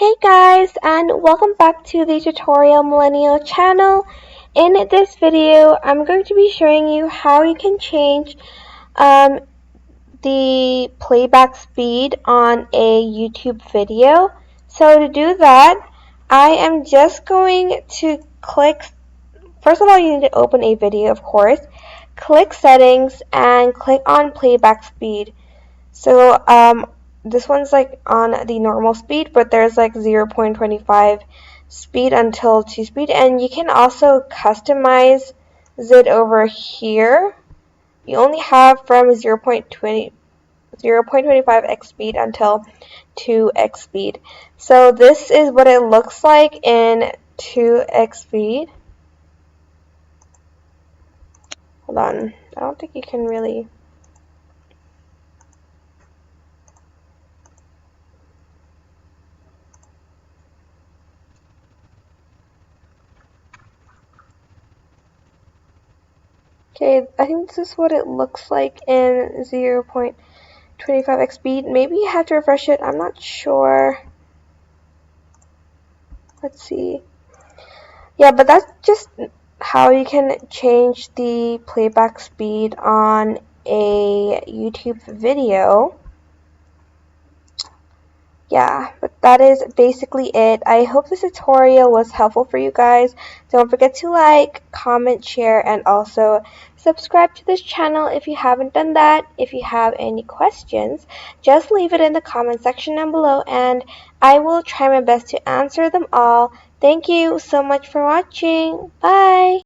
Hey guys, and welcome back to the Tutorial Millennial channel. In this video, I'm going to be showing you how you can change the playback speed on a YouTube video. So to do that, I am just going to first of all, you need to open a video, of course, click settings, and click on playback speed. So this one's like on the normal speed, but there's like 0.25 speed until 2 speed, and you can also customize it over here. You only have from 0.25x speed until 2x speed. So this is what it looks like in 2x speed. Hold on, I don't think you can really. Okay, I think this is what it looks like in 0.25x speed. Maybe you have to refresh it, I'm not sure. Let's see. Yeah, but that's just how you can change the playback speed on a YouTube video. Yeah, but that is basically it. I hope this tutorial was helpful for you guys. Don't forget to like, comment, share, and also subscribe to this channel if you haven't done that. If you have any questions, just leave it in the comment section down below and I will try my best to answer them all. Thank you so much for watching. Bye!